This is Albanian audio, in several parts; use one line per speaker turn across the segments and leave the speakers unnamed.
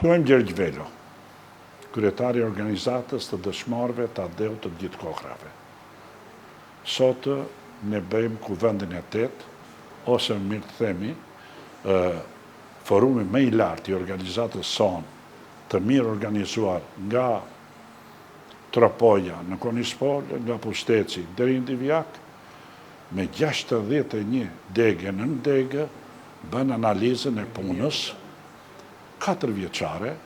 Quhem Gjergj Velo, kryetari i organizatës të dëshmorëve të ADEU të gjithë kohërave. Sot ne bëjmë kuvendin e 8, ose më mirë të themi, forumi më i lartë i organizatës sonë, të mirë organizuar nga Tropoja në Konispol, nga Pusteci deri në Divjak, me 61 degë në degë, bën analizën e punës 4 vjeçare,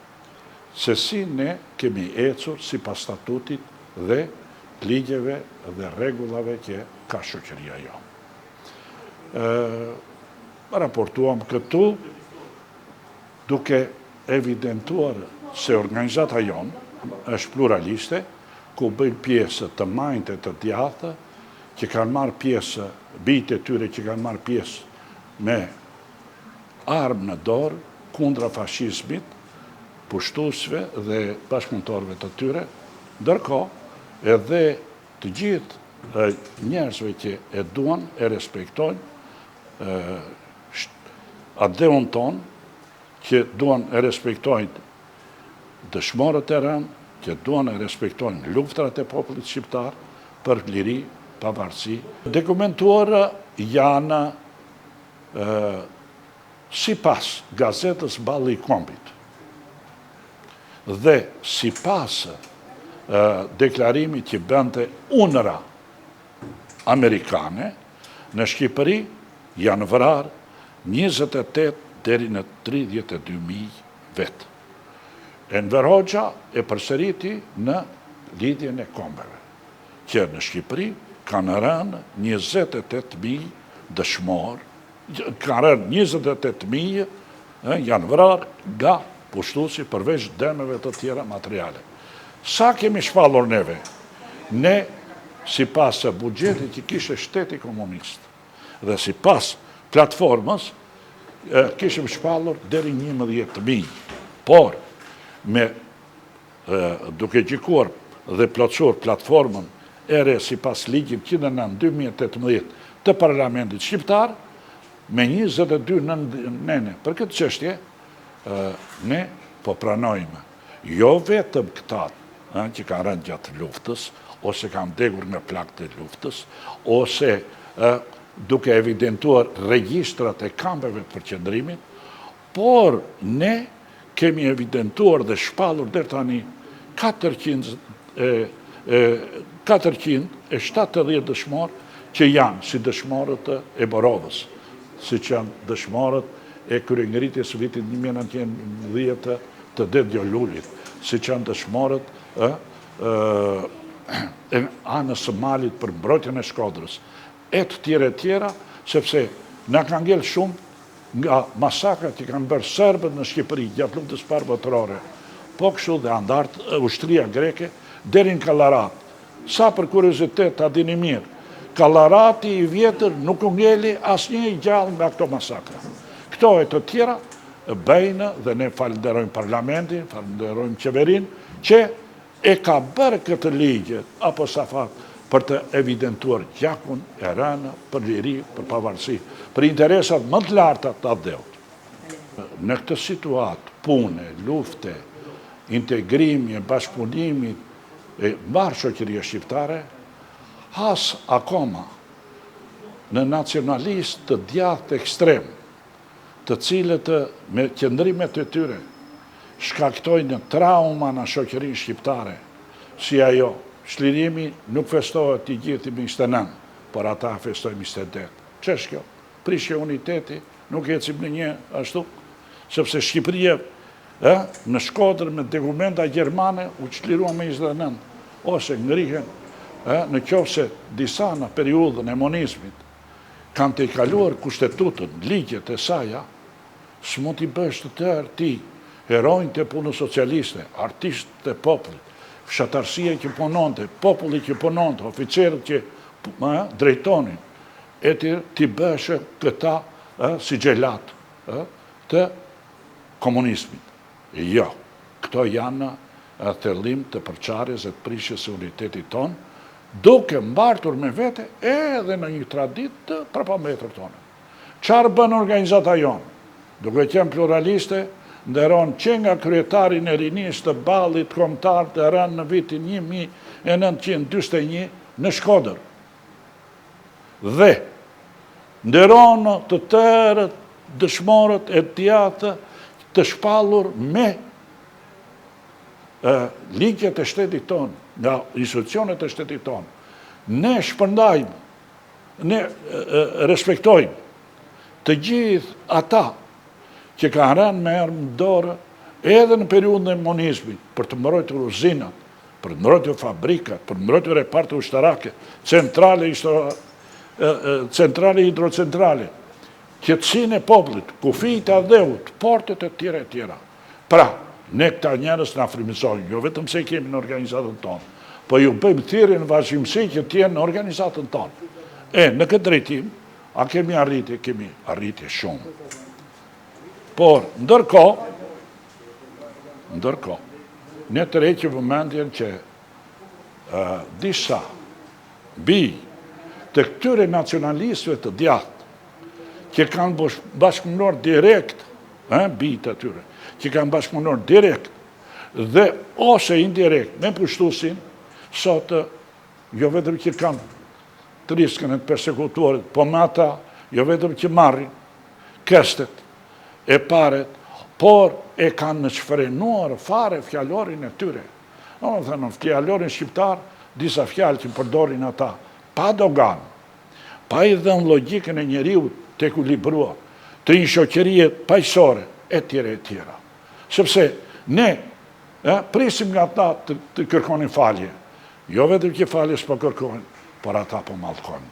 se si ne kemi ecur sipas statutit dhe ligjeve dhe rregullave që ka shoqëria jonë. Raportuam këtu duke evidentuar se organizata jonë është pluraliste, ku bëjnë pjesë të majtë e të djathtë, që kanë marrë pjesë, bijtë e tyre që kanë marrë pjesë me armë në dorë kundra fashizmit, pushtuesve dhe bashkëpunëtorëve të tyre, ndërkohë edhe të gjithë njerëzve që e duan, e respektojnë ADEU-n tonë, që duan e respektojnë dëshmorët e rënë, që duan e respektojnë luftrat e popullit shqiptar për liri, pavarësi. Dokumentuara janë sipas gazetës Balli i Kombit dhe sipas deklarimit që bënte UNRWA amerikane, në Shqipëri janë vrarë 28 deri në 32.000 vetë. Enver Hoxha e përsëriti në lidhjen e kombeve, që në Shqipëri kanë rënë 28.000 dëshmorë, kanë rënë 28.000 janë vrarë nga pushtuesi përveç dëmeve të tjera materiale. Sa kemi shpallur neve? Ne, sipas buxhetit që kishte shteti komunist dhe sipas platformës, kishim shpallur deri 11.000. Por, duke gjykuar dhe plotësuar platformën ere sipas ligjit 109/2018 të Parlamentit Shqiptar, me 22 nëne. Për këtë çështje, ne po pranojmë jo vetëm këta që kanë rënë gjatë luftës, ose kanë vdekur nga plagët e luftës, ose duke evidentuar regjistrat e kampeve të përqendrimit, por ne kemi evidentuar dhe shpallur deri tani 470 dëshmorë që janë si dëshmorët e Borovës, si që janë dëshmorët e kryengritjes së vitit 1910 të Det Gjolullit, si që janë dëshmorët e anës së Malit për mbrojtjen e Shkodrës, e të tjera, sepse na kanë ngel shumë nga masakrat që kanë bërë serbët në Shqipëri gjatë luftës së parë botërore, po kështu dhe andartë ushtria greke deri në Kallarat. Sa për kuriozitet, ta dini mirë, Kallarati i vjetër nuk u ngeli asnjë i gjallë nga këto masakra. Këto e të tjera bëjnë dhe ne falenderojmë parlamentin, falenderojmë qeverinë, që e ka bërë këtë ligje, apo safat, për të evidentuar gjakun e rënë, për liri, për pavarësi, për interesat më të larta të ADEU-t. Në këtë situatë, pune, lufte, integrimi, bashkëpunimi e mbarë shoqëria shqiptare, has akoma në nacionalistë të djathtë ekstrem, të cilët me qëndrimet e tyre shkaktojnë trauma në shoqërinë shqiptare, si ajo, shlirimi nuk festohet i gjithë i 29, por ata festojnë 28. Ç'është kjo? Prishje uniteti, nuk ecim në një ashtu, sepse Shqipëria në Shkodër me dokumenta gjermane u çlirua me 29, ose ngrihen në qoftë se disa në periudhën e monizmit kanë të kaluar kushtetutën, ligjet e saja, s'mund t'i bësh të tërë ti, herojnë të punës socialiste, artistë të popullit, fshatarësia që punonte, populli që punonte, oficerët që drejtonin, e t'i bësh këta si gjelat të komunizmit. Jo, këto janë thellim të përçarjes e të prishjes së unitetit tonë, duke mbartur me vete edhe në një traditë të përpambetur tonë. Çfarë bën organizata jonë? Duke qenë pluraliste, nderon që nga kryetarin e rinisë të ballit kombëtar të rënë në vitin 1941 në Shkodër. Dhe nderon të tërë dëshmorët e tjata të shpallur me ligjet e shtetit tonë, nga institucionet e shtetit tonë. Ne shpërndajmë, ne respektojmë të gjithë ata që ka rënë me armë dorë edhe në periudhën e komunizmit për të mbrojtur uzinat, për të mbrojtur fabrikat, për të mbrojtur repartë ushtarake, centrale hidrocentrale, qetësinë e popullit, kufijtë e dheut, portet e tjera. Pra, ne këta njerëz na frymëzojnë, jo vetëm se kemi në organizatën tonë, po ju bëjmë thirrje në vazhdimsi që të jenë në organizatën tonë. Në këtë drejtim, a kemi arritje shumë. Por, ndërkohë, ne të reqim vëmendjen që disa bij të këtyre nacionalistëve të djathtë, që kanë bashkëpunor direkt, bij të tyre, që kanë bashkëpunor direkt dhe ose indirekt me pushtuesin, sot jo vetëm që kanë të riskën e të persekutuarit, po me ata jo vetëm që marrin këstet e paret, por e kanë në shfrenuar fare fjallorin e tyre. Në fjallorin shqiptar, disa fjallë që përdorin ata, pa dogan, pa i dhënë logjikën e njeriut të ekuilibruar, të një shoqërie paqësore, e tjera. Sepse ne prisim nga ata të kërkonin falje. Jo vetëm që falje s'po kërkojnë, por ata po mallkojnë.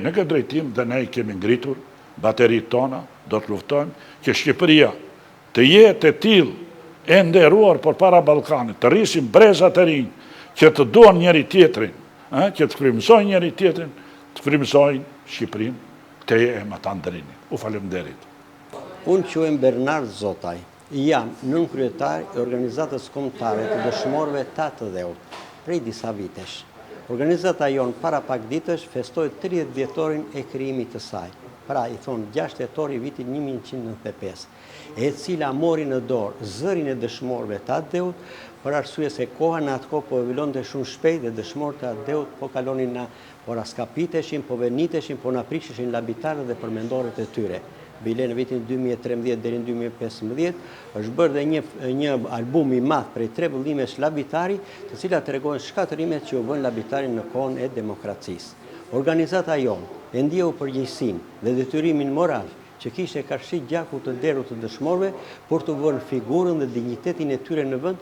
Në këtë drejtim dhe ne i kemi ngritur bateritë tona, do të luftojmë që Shqipëria të jetë e tillë e nderuar përpara Ballkanit, të rrisim brezat e rinj që të duan njëri tjetrin, që të frymëzojnë njëri tjetrin, të frymëzojnë Shqipërinë këtej e Matandrinit. U falemnderit.
Unë quhem Bernard Zotaj, jam nënkryetar i organizatës kombëtare të dëshmorëve të dheut, prej disa vitesh. Organizata jonë para pak ditësh festoi 30 vjetorin e krijimit të saj, pra i thonë 6 tetori vitin 1995, e cila mori në dorë zërin e dëshmorëve të dheut, për arsye se koha në atë kohë po evolonte shumë shpejt dhe dëshmorët të dheut po kalonin na po raskapiteshin, po veniteshin, po na prisheshin labitarët dhe përmendorët e tyre. Bile në vitin 2013 deri në 2015 është bërë dhe një album i madh prej 3 vëllimesh labitari, të cilat tregojnë shkatërimet që u bën labitari në kohën e demokracisë. Organizata jonë e ndjeu përgjegjësinë dhe detyrimin moral që kishte karshi gjakut të derut të dëshmorëve për të vënë figurën dhe dignitetin e tyre në vend.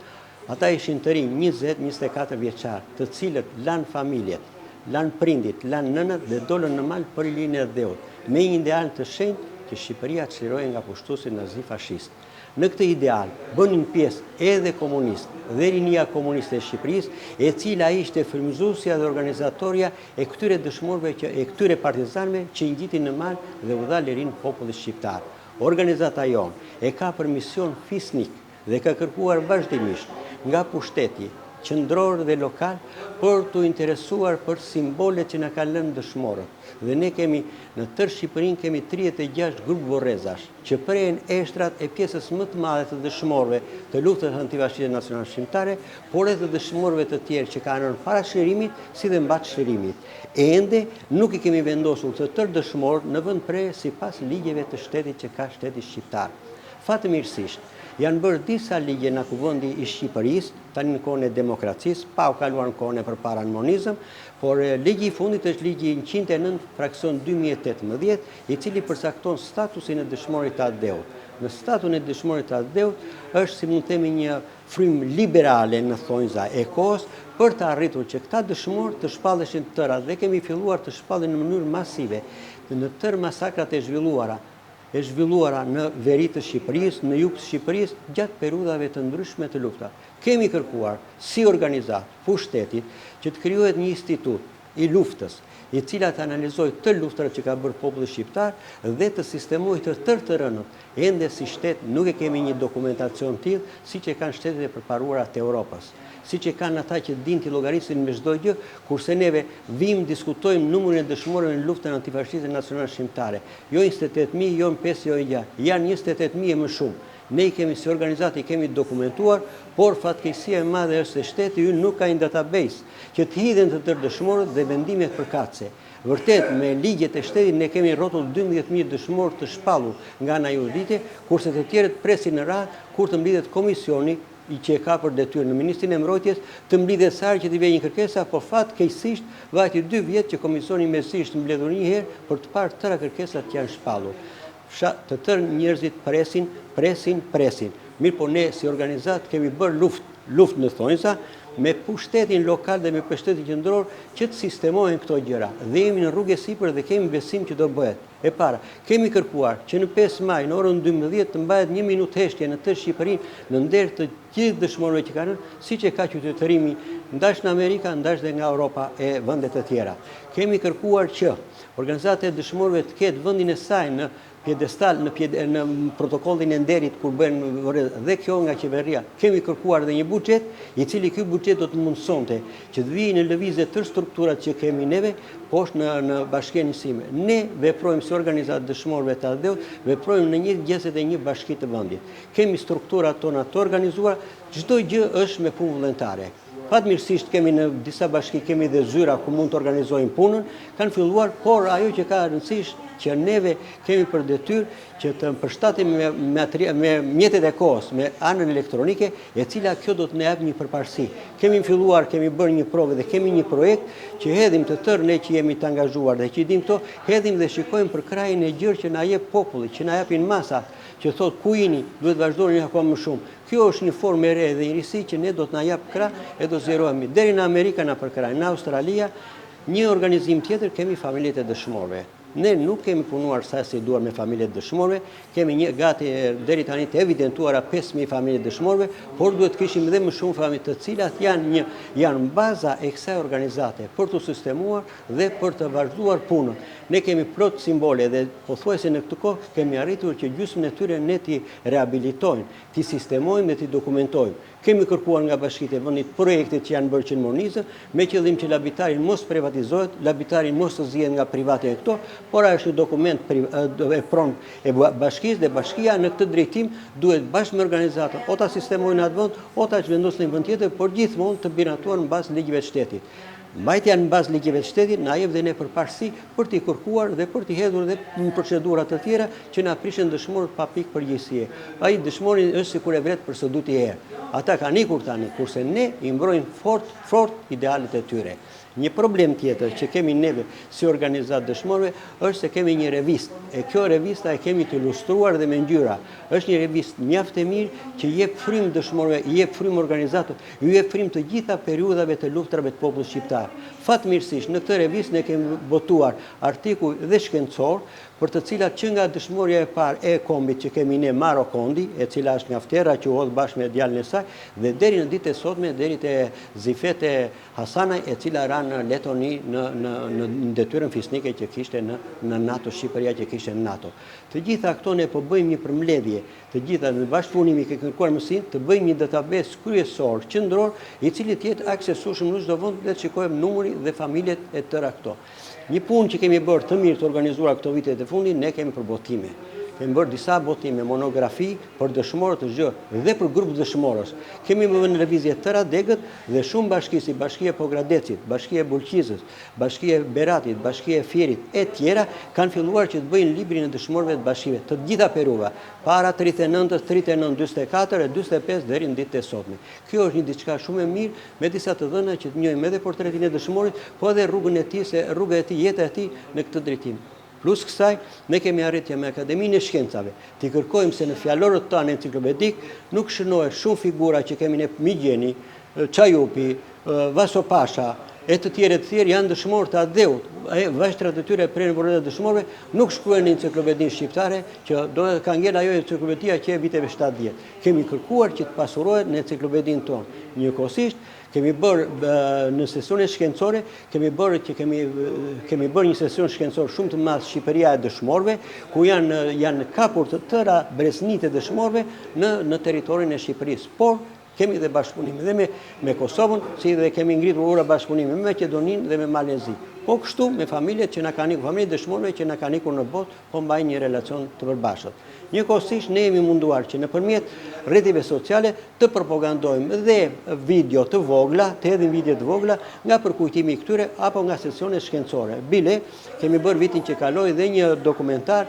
Ata ishin të rinj 20-24 vjeçar, të cilët lanë familjet, lanë prindit, lanë nënët dhe dolën në mal për ilirin e dheut, me një ideal të shenjtë që Shqipëria çlirohej nga pushtuesi nazi-fashist. Në këtë ideal bënin pjesë edhe komunistë dhe rinia komuniste e Shqipërisë, e cila ishte frymëzuesja dhe organizatoria e këtyre dëshmorëve e këtyre partizanëve që ngjitin në mal dhe u dha lirin popullit shqiptar. Organizata jonë e ka për mision fisnik dhe ka kërkuar vazhdimisht nga pushteti qendror dhe lokal për të interesuar për simbolet që na kanë lënë dëshmorët. Dhe ne kemi në tërë Shqipërinë kemi 36 grup vorrezash që prehen eshtrat e pjesës më të madhe të dëshmorëve të luftës antifashiste nacionale shqiptare, por edhe të dëshmorëve të tjerë që kanë rënë para shërimit si dhe mbatë shërimit. Ende nuk i kemi vendosur të tërë dëshmorët në vend prerje sipas ligjeve të shtetit që ka shteti shqiptar. Fatmirësisht, janë bërë disa ligje në Kuvendi i Shqipërisë, tani në kohën e demokracisë, pa u kaluar në kohën e përpara në komunizëm, por ligji i fundit është ligji 109 fraksion 2018, i cili përcakton statusin e dëshmorit të dheut. Në statun e dëshmorit të dheut është, si mund të themi, një frymë liberale në thonjza e kohës për të arritur që këta dëshmorë të shpalleshin tëra dhe kemi filluar të shpallen në mënyrë masive në tërë masakrat e zhvilluara në veri të Shqipërisë, në jug të Shqipërisë, gjatë periudhave të ndryshme të lufta. Kemi kërkuar si organizat pushtetit që të krijohet një institut i luftës, i cila të analizoj të luftrat që ka bërë populli shqiptar dhe të sistemoj të tërë të rënët. Ende si shtet nuk e kemi një dokumentacion tillë siç e kanë shtetet e përparuara të Europës, siç e kanë ata që din të llogarisin me çdo gjë, kurse neve vim diskutojmë numrin e dëshmorëve në luftën antifashiste nacionale shqiptare. Jo 28.000, jo 5, jo 6, janë 28.000 e më shumë. Ne i kemi si organizatë, i kemi dokumentuar, por fatkeqësia e madhe është se shteti ynë nuk ka një database që të hidhen të tërë dëshmorët dhe vendimet përkatëse. Vërtet, me ligjet e shtetit ne kemi rrotull 12.000 dëshmorë të shpallur nga ana juridike, kurse të tjerët presin në radhë kur të mblidhet komisioni i që e ka për detyrë në Ministrinë e Mbrojtjes të mbledhet sa herë që t'i vjen një kërkesa, por fatkeqësisht vajti 2 vjet që komisioni mesisht mbledhur një herë për të parë tëra kërkesat që janë shpallur. Të tërë njerëzit presin. Mirë po ne si organizat kemi bërë luft në thonjza me pushtetin lokal dhe me pushtetin qendror që të sistemohen këto gjëra. Dhe jemi në rrugë e sipër dhe kemi besim që do bëhet. E para, kemi kërkuar që në 5 maj në orën 12 të mbahet 1 minutë heshtje në tërë Shqipërinë në nder të gjithë dëshmorëve që kanë, siç e ka qytetërimi ndash në Amerika, ndash dhe nga Europa e vendet të tjera. Kemi kërkuar që organizatat e dëshmorëve të ketë vendin e saj në pjedestal në protokollin e nderit kur bëhen dhe kjo nga qeveria. Kemi kërkuar dhe një buxhet, i cili ky buxhet do të mundsonte që të vijë në lëvizje tërë strukturat që kemi neve poshtë në bashkinë njësime. Ne veprojmë si organizatë dëshmorëve të Adeut, veprojmë në një gjëset e një bashki të vendit. Kemi strukturat tona të organizuara, çdo gjë është me punë vullnetare. Fatmirësisht kemi në disa bashki, kemi dhe zyra ku mund të organizojmë punën, kanë filluar, por ajo që ka rëndësisht që neve kemi për detyrë që të përshtatim me mjetet e kohës, me anën elektronike, e cila kjo do të ne jap një përparësi. Kemi filluar, kemi bërë një provë dhe kemi një projekt që hedhim të tërë ne që jemi të angazhuar dhe që i dim këto, hedhim dhe shikojmë për krajin e gjërë që na jep populli, që na japin masa, që thot ku jini, duhet vazhdoni akoma më shumë. Kjo është një formë e re dhe një risi që ne do të na jap krah e do zgjerohemi. Deri në Amerika na përkrajnë, në Australia, një organizim tjetër kemi familjet e dëshmorëve. Ne nuk kemi punuar sa si duar me familjet dëshmorëve, kemi një gati deri tani të evidentuara 5.000 familje dëshmorëve, por duhet kishim edhe më shumë familje të cilat janë baza e kësaj organizate për të sistemuar dhe për të vazhduar punën. Ne kemi plot simbole dhe pothuajse në këtë kohë kemi arritur që gjysmën e tyre ne t'i rehabilitojmë, t'i sistemojmë dhe t'i dokumentojmë. Kemi kërkuar nga bashkitë e vendit projektet që janë bërë që në Mornizë, me qëllim që labitarin mos privatizohet, labitarin mos të zihet nga private e këto, por është një dokument e pronë e bashkisë dhe bashkia në këtë drejtim duhet bashkë me organizatën, o ta sistemojnë atë vend, o ta zhvendosën në vend tjetër, por gjithmonë të biratuar në bazë ligjeve të shtetit. Mbajtja në bazë ligjeve të shtetit na jep dhe ne përparësi për t'i kërkuar dhe për t'i hedhur dhe në procedurat të tjera që na prishin dëshmorët pa pikë përgjegjësie. Ai dëshmori është sikur e vret për së duti herë. Ata kanë ikur tani, kurse ne i mbrojmë fort idealet e tyre. Një problem tjetër që kemi neve si organizatë dëshmorëve është se kemi një revistë. E kjo revista e kemi të ilustruar dhe me ngjyra. Është një revistë mjaft e mirë që jep frym dëshmorëve, i jep frym organizatëve, i jep frym të gjitha periudhave të luftrave të popullit shqiptar. Fatmirësisht në këtë revistë ne kemi botuar artikuj dhe shkencor për të cilat që nga dëshmorja e parë e kombit që kemi ne Maro Kondi, e cila është nga Ftera që u hodh bashkë me djalin e saj, dhe deri në ditën e sotme, deri te Zifete Hasanaj, e cila ra në Letoni në detyrën fisnike që kishte në NATO, Shqipëria që kishte në NATO. Të gjitha këto ne po bëjmë një përmbledhje, të gjitha në bashkëpunimi ke kërkuar mësim, të bëjmë një database kryesor, qendror, i cili të jetë aksesueshëm në çdo vend dhe të shikojmë numri dhe familjet e tëra këto. Një punë që kemi bërë të mirë të organizuar këto vitet e fundit, ne kemi për botime. Kemi bërë disa botime, monografi për dëshmorët të gjë dhe për grupë dëshmorës. Kemi bërë në revizje tëra degët dhe shumë bashki si Bashkia Pogradecit, Bashkia Bulqizës, Bashkia Beratit, Bashkia Fierit e tjera kanë filluar që të bëjnë librin e dëshmorëve të bashkive të gjitha peruva, para 39, 39, 44 e 45 deri në ditën e sotme. Kjo është një diçka shumë e mirë me disa të dhëna që të njohim edhe portretin e dëshmorit, po edhe rrugën e tij, rruga e tij, jeta e tij në këtë drejtim. Plus kësaj, ne kemi arritje me Akademinë e Shkencave. Ti kërkojmë se në fjalorët tanë enciklopedik nuk shënohet shumë figura që kemi ne Migjeni, Çajupi, Vaso Pasha, e të tjerë janë dëshmorë të Adeut. Vështrat e tyre prej në dëshmorëve nuk shkruhen në enciklopedinë shqiptare, që do të ka ngel ajo enciklopedia që e viteve 70. Kemi kërkuar që të pasurohet në enciklopedinë tonë. Njëkohësisht, kemi bërë në sesionet shkencore, kemi bërë një sesion shkencor shumë të madh Shqipëria e dëshmorëve, ku janë kapur të tëra breznitë e dëshmorëve në territorin e Shqipërisë. Por kemi dhe bashkëpunime dhe me Kosovën, si dhe kemi ngritur ura bashkëpunime me Maqedoninë dhe me Malezi. Po kështu me familjet që na kanë ikur, familjet dëshmorëve që na kanë ikur në botë, po mbajnë një relacion të përbashkët. Njëkohësisht ne jemi munduar që nëpërmjet rrjetive sociale të propagandojmë dhe video të vogla, të hedhim video të vogla nga përkujtimi i këtyre apo nga sesione shkencore. Bile, kemi bërë vitin që kaloi dhe një dokumentar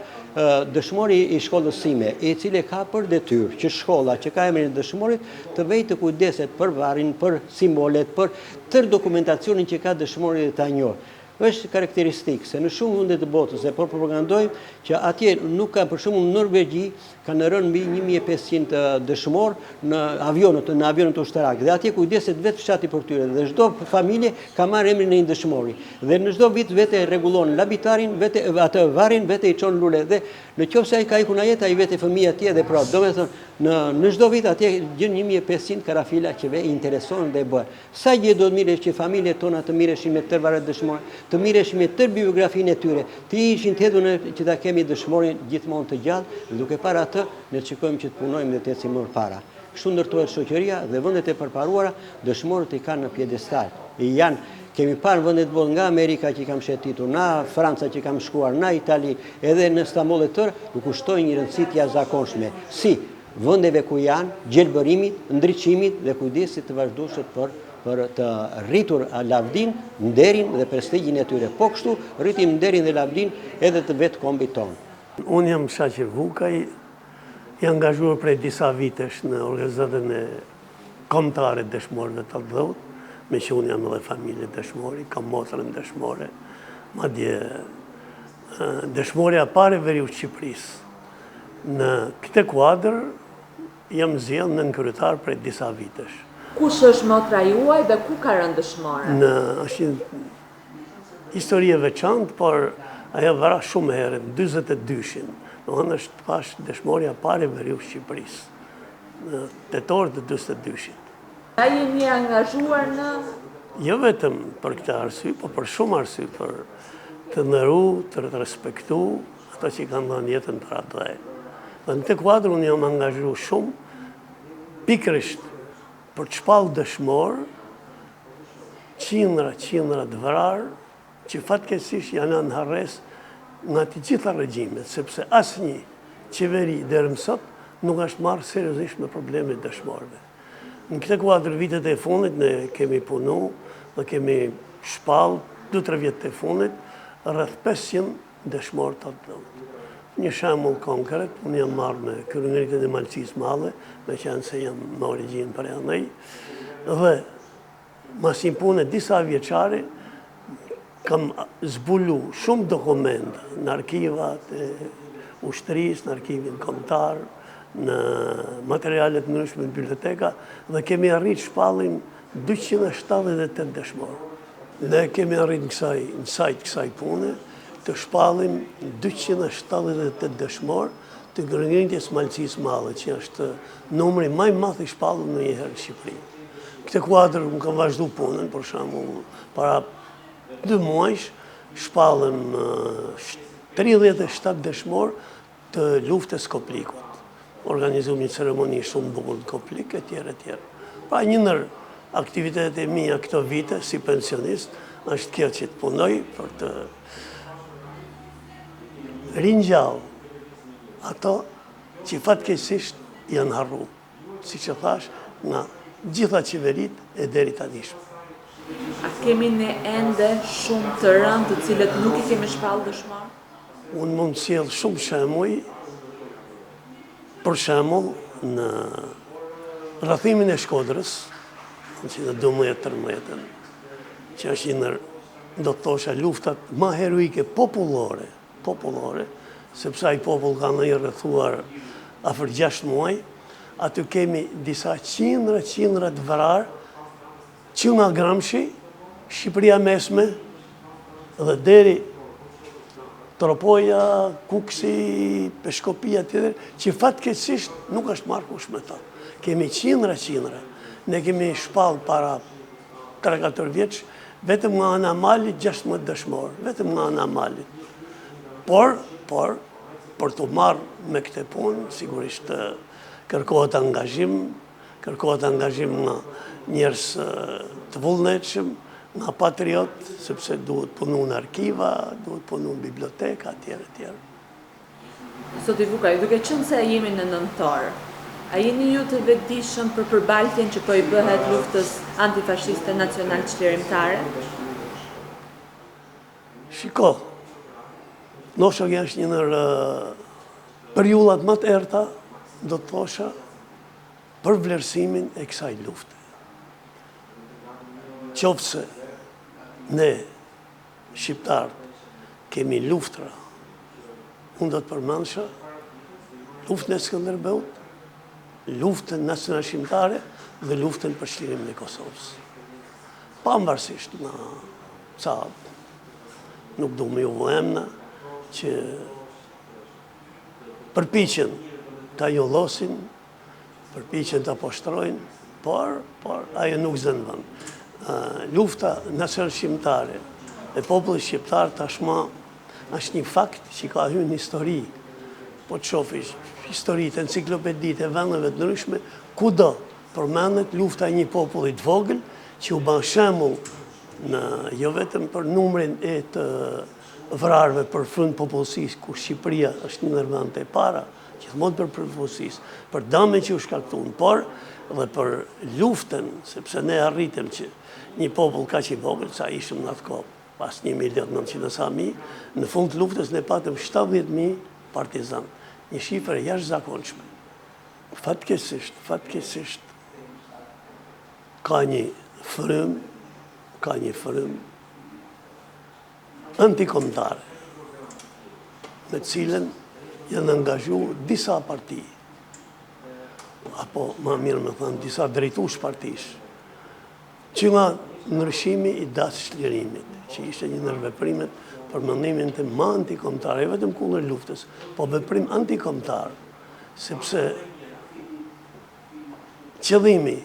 dëshmori i shkollës sime, i cili ka për detyrë që shkolla që ka emrin e dëshmorit të vejë të kujdeset për varrin, për simbolet, për tërë dokumentacionin që ka dëshmori dhe ta njohë. Është karakteristik se në shumë vende të botës e propagandojmë që atje nuk ka, për shembull në Norvegji kanë rënë mbi 1500 dëshmor në avionët ushtarak dhe atje kujdeset vetë fshati për tyre dhe çdo familje ka marrë emrin e një dëshmori dhe në çdo vit vetë rregullon labitarin, vetë atë varrin, vetë i çon lule dhe nëse ai ka ikur në jetë ai vetë fëmijë atje dhe prap. Domethënë në çdo vit atje gjën 1500 karafila që ve intereson dhe bën. Sa gjë do të mirë që familjet tona të mireshin me tërë varet dëshmor, të mireshin me tërë biografinë e tyre, të ishin të hedhur që ta kemi dëshmorin gjithmonë të gjallë, dhe duke para atë ne shikojmë që të punojmë dhe të ecim më para. Kështu ndërtohet shoqëria dhe vendet e përparuara dëshmorët i kanë në piedestal. Kemi parë vendet të nga Amerika që kam shetitur, na Franca që kam shkuar, na Itali, edhe në Stamboll e tërë, u kushtojnë një rëndësi të jashtëzakonshme. Si vendeve ku janë gjelbërimit, ndriçimit dhe kujdesit të vazhdueshëm për të rritur lavdin, nderin dhe prestigjin e tyre. Po kështu rritim nderin dhe lavdin edhe të vetë kombit tonë.
Unë jam Shaqe Vukaj, i angazhuar prej disa vitesh në organizatën e kombëtare të dëshmorëve të Dhëut, me që unë jam edhe familje dëshmori, kam motrën dëshmore, madje dëshmorja pare veriu Shqipërisë. Në këtë kuadër jam zgjedhur në kryetar prej disa vitesh.
Kush është motra juaj dhe ku ka rënë dëshmore?
Është një histori e veçantë, por ajo vara shumë herë, në 42-shin. Domethënë është pash dëshmorja pare veriu Shqipërisë, në tetor të 42-shin.
A jeni angazhuar në?
Jo vetëm për këtë arsye, por për shumë arsye, për të ndëru, të respektu ata që kanë dhënë jetën për atë. Dhe në këtë kuadër unë jam angazhuar shumë pikërisht për të shpallë dëshmor, qindra të vrarë, që fatkeqësisht janë në harres nga të gjitha regjimet, sepse asnjë qeveri deri më sot nuk është marrë seriozisht me problemet dëshmorëve. Në këtë kuadër vitet e fundit ne kemi punu dhe kemi shpallë 2-3 vjet e fundit rreth 500 dëshmorë të Dhëut. Një shembull konkret, unë jam marrë me Kryenitin e Malësisë Madhe, me qenë se jam me origjinë për andaj, dhe mas një punë disa vjeçare kam zbulu shumë dokumente në arkivat e ushtrisë, në arkivin kombëtar, në materialet ndryshme në biblioteka dhe kemi arrit shpallim 278 dëshmorë. Ne kemi arrit në sajt kësaj pune të shpallim 278 dëshmorë të Kryenites Malësisë Madhe, që është numri më i madh i shpallur ndonjëherë në Shqipëri. Këtë kuadër më kam vazhdu punën, për shembull, para 2 muajsh shpallëm 37 dëshmorë të luftës Koplikut. Organizuam një ceremoni shumë bukur në Koplik, etj. Pra një ndër aktivitetet e mia këto vite si pensionist është kjo që të punoj për të ringjallë ato që fatkeqësisht janë harruar, siç e thash, nga gjitha qeverit e deri tanishme.
A kemi ne ende shumë të rëndë të cilët nuk i kemi shpallë dëshmorë?
Unë mund të sjell shumë shembuj. Për shembull, në rrethimin e Shkodrës, në 12-13, që është një ndër, do të thosha, luftat më heroike popullore, sepse ai popull ka ndonjë rrethuar afër 6 muaj, aty kemi disa qindra të vrarë, që nga Gramshi, Shqipëria mesme, dhe deri Tropoja, Kuksi, Peshkopia, tjetër, që fatkeqësisht nuk është marrë kush me ta. Kemi qindra. Ne kemi shpallë para 3-4 vjeç, vetëm nga ana malit 16 dëshmorë, vetëm nga ana malit. Por, për të marrë me këtë punë, sigurisht kërkohet angazhim nga njerëz të vullnetshëm, nga patriot, sepse duhet punu në arkiva, duhet punu në biblioteka, etj.
Zoti Vukaj, duke qenë se jemi në nëntor, a jeni ju të vetëdijshëm për përballtjen që po i bëhet luftës antifashiste nacional çlirimtare?
Shiko, nosha që është një nër periullat më të errta, do të thosha, për vlerësimin e kësaj lufte. Qofse ne, shqiptarët, kemi luftra, unë do të përmendësha luftën e Skënderbeut, luftën nacional shqiptare dhe luftën për çlirimin e Kosovës. Pavarësisht nga ca nuk du me ju vëemna që përpiqen ta jollosin, përpiqen ta poshtrojnë, por ajo nuk zën vend. Lufta nacional shqiptare e popullit shqiptar tashmë është një fakt që ka hyrë në histori. Po të shofish historitë, enciklopeditë e vendeve të ndryshme, kudo përmendet lufta e një populli të vogël që u bën shembull jo vetëm për numrin e të vrarëve për frymë popullsisë, ku Shqipëria është një ndër vendet e para, gjithmonë për popullsisë, për dëmin që u shkaktuan, por dhe për luftën, sepse ne arritëm që një popull kaq i vogël, sa ishim në atë kohë, pas 1.900.000, në fund të luftës ne patëm 70.000 partizan. Një shifër e jashtëzakonshme. Fatkeqësisht, ka një frym antikombëtare, me cilën janë angazhu disa parti, apo ma mirë me thënë, disa drejtues partish, që nga ndryshimi i dasë çlirimit, që ishte një ndër veprimet për mendimin të më antikombëtar, e vetëm kundër luftës, po veprim antikombëtar, sepse qëllimi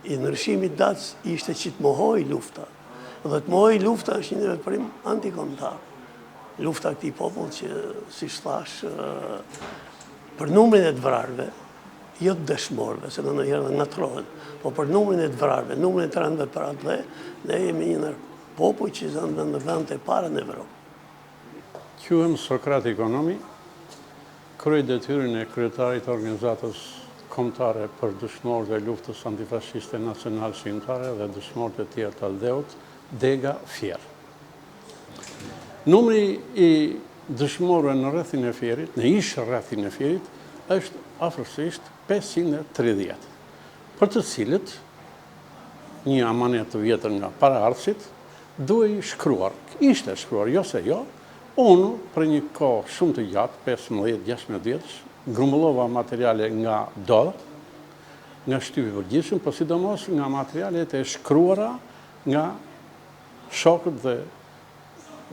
i ndryshimit dasë ishte që të mohoj lufta, dhe të mohoj lufta është një veprim antikombëtar. Lufta këtij popull që, si thash, për numrin e të vrarëve, jo të dëshmorëve, se në herë dhe ngatrohen, po për numrin e të vrarëve, numrin e të rëndëve për atë dhe, ne jemi një nër popull që zanë në vend e para në Evropë.
Quhem Sokrat Ekonomi, kryej detyrën e kryetarit të organizatës kombëtare për dëshmorët e luftës antifashiste nacional shqiptare dhe dëshmorët e tjerë të Aldeut, Dega Fier. Numri i dëshmorëve në rrethin e Fierit, në ish rrethin e Fierit, është afërsisht 530, për të cilët një amanet të vjetër nga paraardhësit duhej shkruar. Ishte shkruar, jo se jo, unë për një kohë shumë të gjatë, 15-16 vjetësh, grumbullova materiale nga dorë, nga shtypi përgjithshëm, por sidomos nga materialet e shkruara nga shokët dhe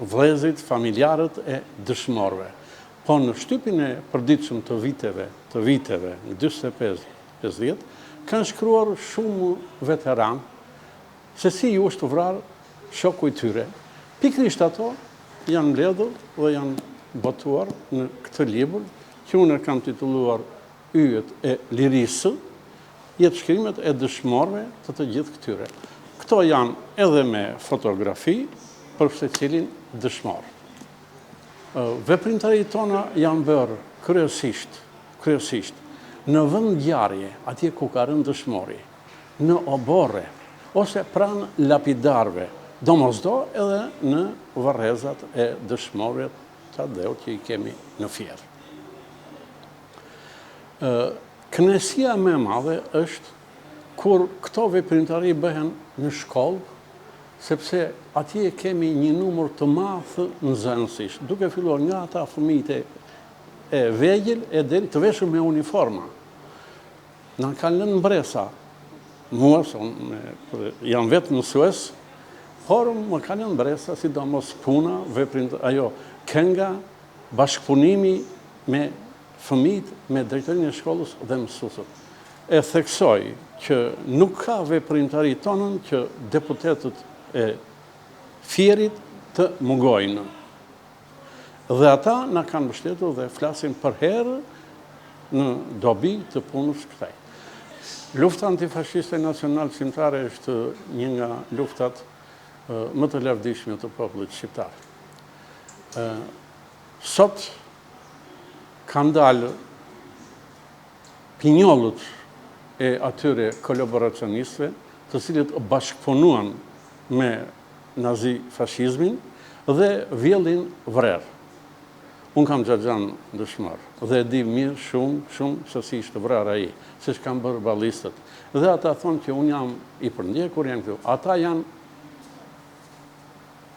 vëllezërit, familjarët e dëshmorëve. Po në shtypin e përditshëm të viteve, në 45-50, kanë shkruar shumë veteran se si ju është vrarë shoku i tyre. Pikërisht ato janë mbledhur dhe janë botuar në këtë libër, që unë kam titulluar Yjet e lirisë, jetë shkrimet e dëshmorëve të gjithë këtyre. Këto janë edhe me fotografi për secilin dëshmor. Veprimtarit tona janë bërë kryesisht në vend ngjarje, atje ku ka rënë dëshmori, në oborre, ose pranë lapidarve, domosdo edhe në varrezat e dëshmorëve të Aldeut që i kemi në Fier. Kënaqësia më e madhe është kur këto veprimtari bëhen në shkollë, sepse atje kemi një numër të madh nxënësish, duke filluar nga ata fëmijët e vegjël e deri të veshur me uniforma. Na kanë lënë mbresa, mua jam vetë mësues, por më kanë lënë mbresa, sidomos puna, kënga, bashkëpunimi me fëmijët, me drejtorinë e shkollës dhe mësuesët. E theksoj që nuk ka veprimtari tonën që deputetët e Fierit të mungojnë. Dhe ata na kanë mbështetur dhe flasin për herë në dobi të punës kësaj. Lufta antifashiste nacional shqiptare është një nga luftat më të lavdishme të popullit shqiptar. Sot kanë dalë pinjollët e atyre kolaboracionistëve, të cilët bashkëpunuan me nazi-fashizmin dhe vjellin vrerë. Unë kam Xhaxhan dëshmor dhe di mirë shumë se si ishte vrarë ai, se ç'kan bërë ballistët. Dhe ata thonë që unë jam i përndjekur, janë këtu. Ata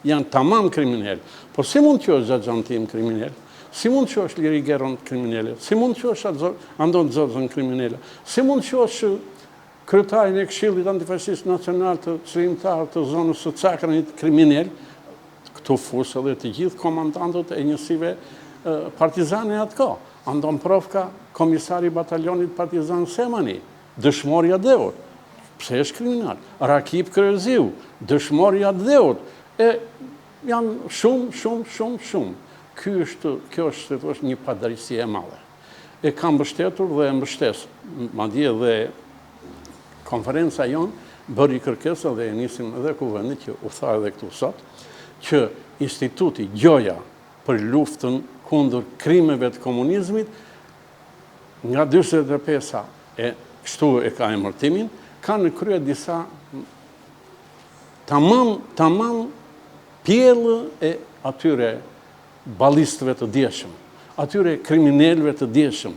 janë tamam kriminal. Por si mund që është Xhaxhan tim kriminal? Si mund që është Liri Gerron kriminale? Si mund që është Andon Xhoxhën kriminale? Si mund që është kryetarin e Këshillit Antifashist Nacional të Çlimtar të zonës së Cakranit kriminal? Këtu fusë edhe të gjithë komandantët e njësive partizane atë ko. Andon Profka, komisari batalionit partizan Semani, dëshmorja Deut. Pse është kriminal? Rakip Kryeziu, dëshmorja Deut. E janë shumë. Kjo është një padrejësi e madhe. E kam mbështetur dhe e mbështes. Madje dhe konferenca jonë bëri kërkesa dhe e nisim edhe kuvendit që u tha edhe këtu sot, që Instituti Gjoja për luftën kundër krimeve të komunizmit, nga 45-a e kështu e ka emërtimin, ka në krye disa tamam pjellë e atyre ballistëve të djeshëm, atyre kriminelve të djeshëm,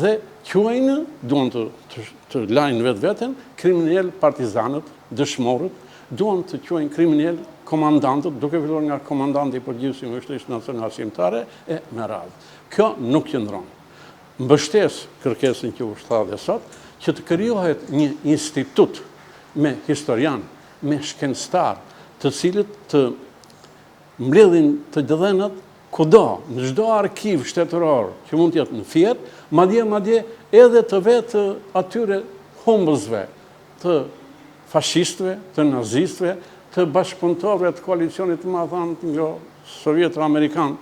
dhe quajnë, duan të lajnë vetë-veten, kriminel partizanët, dëshmorët, duan të quajnë kriminel komandantët, duke filluar nga komandanti i përgjithshëm i Shtrisë Nacionale Shqiptare e me radhë. Kjo nuk qëndron. Mbështes kërkesën që u shtadhe sot, që të krijohet një institut me historian, me shkencëtar, të cilët të mbledhin të dëdhenat kudo, në çdo arkiv shtetëror që mund të jetë në Fier, madje edhe të vetë atyre humbësve, të fashistëve, të nazistëve, të bashkëpunëtorëve të koalicionit të madh nga sovjetër-amerikan,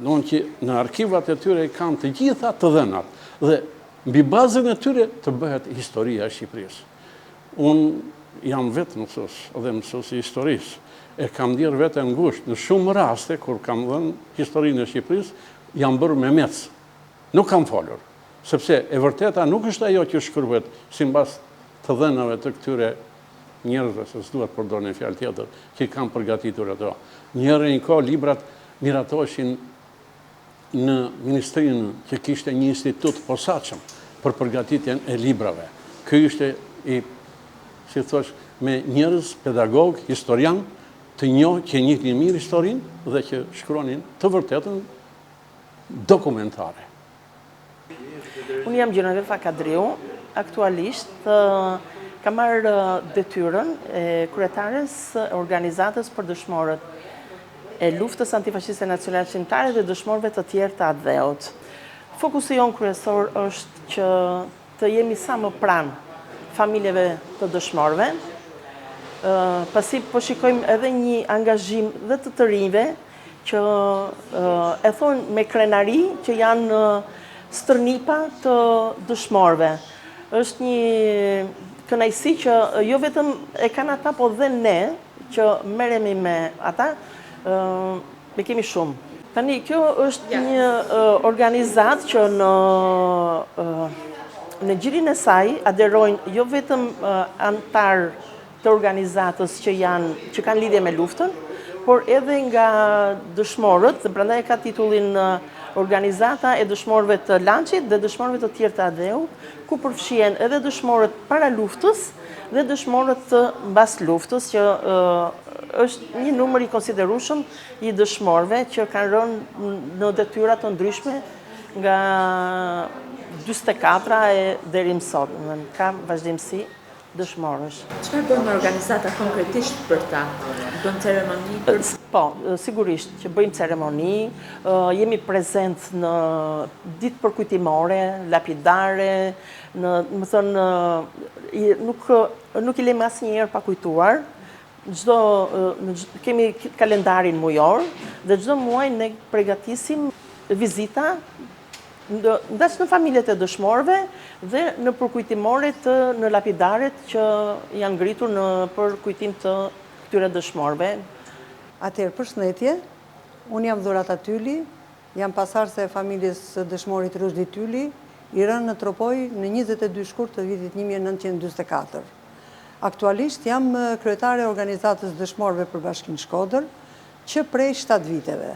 donë që në arkivat e tyre kanë të gjitha të dhenat, dhe mbi bazën e tyre të bëhet historia e Shqipërisë. Unë jam vetë mësues dhe mësues i historisë, e kam dirë vetë ngusht në shumë raste, kur kam dhënë historinë e Shqipërisë, jam bërë me mec. Nuk kam folur, sepse e vërteta nuk është ajo që shkruhet simbas të dhenave të këtyre njerëzve, se s'duhet përdor një fjalë tjetër, që kanë përgatitur ato. Njëherë një kohë librat miratoshin në ministrinë që kishte një institut posaçëm për përgatitjen e librave. Ky ishte si thosh, me njerëz pedagog, historian, të njohë që njihnin mirë historinë dhe që shkruanin të vërtetën dokumentare.
Unë jam Gjenevefa Kadriu, aktualisht kam marrë detyrën e kryetares organizatës për dëshmorët e luftës antifashiste nacionale shqiptare dhe dëshmorëve të tjerë të Atë-Dheut. Fokusi jonë kryesor është që të jemi sa më pranë familjeve të dëshmorëve, pasi po shikojmë edhe një angazhim dhe të rinjve që e thonë me krenari që janë stërnipa të dëshmorëve. Është një kënaqësi që jo vetëm e kanë ata, po dhe ne që merremi me ata, me kemi shumë. Tani, kjo është një organizat që në gjirin e saj aderojnë jo vetëm antar të organizatës që kanë lidhje me luftën, por edhe nga dëshmorët, dhe prandaj ka titullin Organizata e dëshmorëve të Lançit dhe dëshmorëve të tjerë të Atë-Dheut, ku përfshihen edhe dëshmorët para luftës dhe dëshmorët të mbas luftës, që është një numër i konsiderueshëm i dëshmorëve që kanë rënë në detyra të ndryshme nga 44 e deri më sot. Ka vazhdimsi dëshmorësh.
Çfarë bën organizata konkretisht për ta? Bën ceremoni?
Po, sigurisht që bëjmë ceremoni, jemi prezent në ditë përkujtimore, lapidare, më thënë, nuk i lejmë asnjëherë pa kujtuar. Kemi kalendarin mujor dhe çdo muaj ne përgatisim vizita ndash në familjet e dëshmorëve dhe në përkujtimoret në lapidaret që janë ngritur në përkujtim të këtyre dëshmorëve.
Atëherë, përshëndetje, unë jam Dhurata Tyli, jam pasardhëse e familjes së dëshmorit Rushdi Tyli, i rënë në Tropoj në 22 shkurt të vitit 1944. Aktualisht jam kryetare e organizatës dëshmorëve për Bashkinë Shkodër, që prej 7 viteve.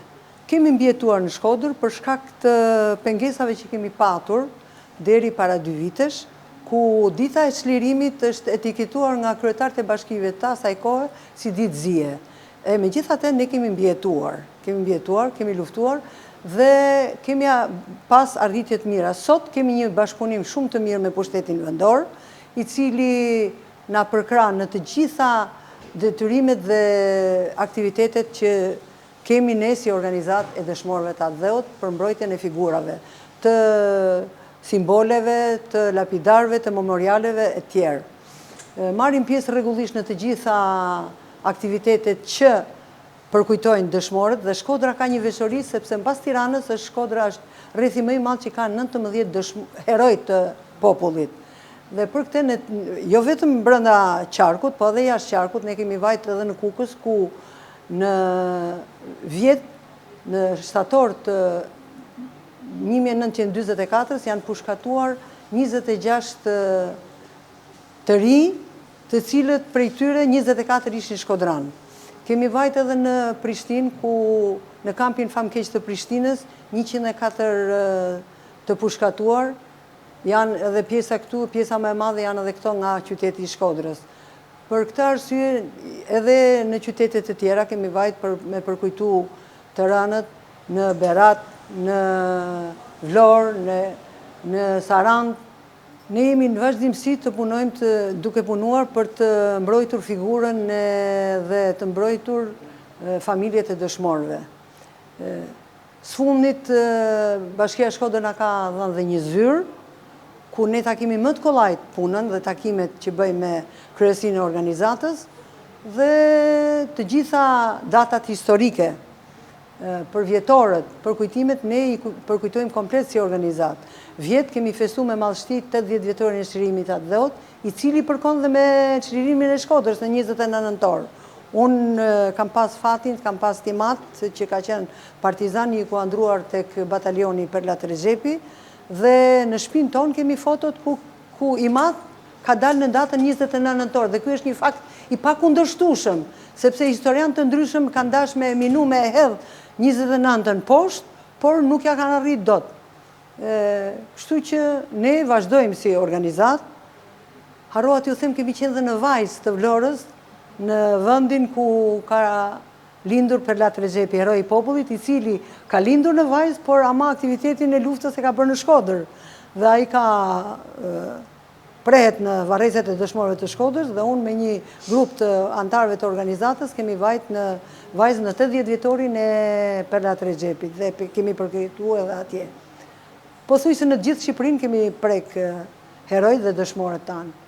Kemi mbjetuar në Shkodër për shkak të pengesave që kemi patur deri para 2 vitesh, ku dita e çlirimit është etiketuar nga kryetarët e bashkive të asaj kohe si ditë zije. Megjithatë ne kemi mbjetuar, kemi luftuar dhe kemi pas arritje të mira. Sot kemi një bashkëpunim shumë të mirë me pushtetin vendor, i cili na përkrah në të gjitha detyrimet dhe aktivitetet që kemi ne si organizat e dëshmorëve të Atdheut për mbrojtjen e figurave, të simboleve, të lapidarëve, të memorialeve e tjerë. Marrim pjesë rregullisht në të gjitha aktivitetet që përkujtojnë dëshmorët dhe Shkodra ka një veçori sepse mbas Tiranës Shkodra është rrethi më i madh që ka 19 heroj të popullit. Dhe për këtë jo vetëm brenda qarkut, po edhe jashtë qarkut ne kemi vajt edhe në Kukës ku në vjet në shtator të 1944 janë pushkatuar 26 të ri, të cilët prej tyre 24 ishin shkodran. Kemi vajt edhe në Prishtinë, ku në kampin famkeq të Prishtinës, 104 të pushkatuar, janë edhe pjesa këtu, pjesa më e madhe janë edhe këto nga qyteti i Shkodrës. Për këtë arsye, edhe në qytetet të tjera kemi vajt me përkujtu të rënët në Berat, në Vlorë, në Sarand. Ne jemi në vazhdimsi të punojmë duke punuar për të mbrojtur figurën dhe të mbrojtur familjet e dëshmorëve. Sfundit, Bashkia Shkodër na ka dhënë dhe një zyrë, ku ne takimi më të kollajt punën dhe takimet që bëjmë me kryesinë e organizatës dhe të gjitha datat historike për vjetorët, për kujtimet, ne i përkujtojmë komplet si organizat. Vjetë kemi festu me madhështi 80 vjetorin e çlirimit të Atdheut, i cili përkon dhe me çlirimin e Shkodrës në 29 nëntor. Unë kam pas fatin, kam pas timat, që ka qenë partizani i kuandruar tek batalioni Perlat Rezhepi, dhe në shtëpinë tonë kemi fotot ku i madh ka dalë në datën 29 nëntor, dhe ky është një fakt i pakundërshtueshëm, sepse historianë të ndryshëm kanë dashur me minu me hedh 29-ën poshtë, por nuk ja kanë arrit dot. Kështu që ne vazhdojmë si organizat. Harrova t'ju them, kemi qenë dhe në Vajzë të Vlorës, në vendin ku ka lindur Perlat Rezhepi, heroi i popullit, i cili ka lindur në Vajzë, por ama aktivitetin e luftës e ka bërë në Shkodër. Dhe ai ka prehet në varrezat e dëshmorëve të Shkodrës dhe unë me një grup të antarëve të organizatës kemi vajt në Vajzë në 80 vjetorin e Perlat Rezhepit dhe kemi përkujtuar edhe atje. Pothuajse në gjithë Shqipërinë kemi prek heroj dhe dëshmorët tanë.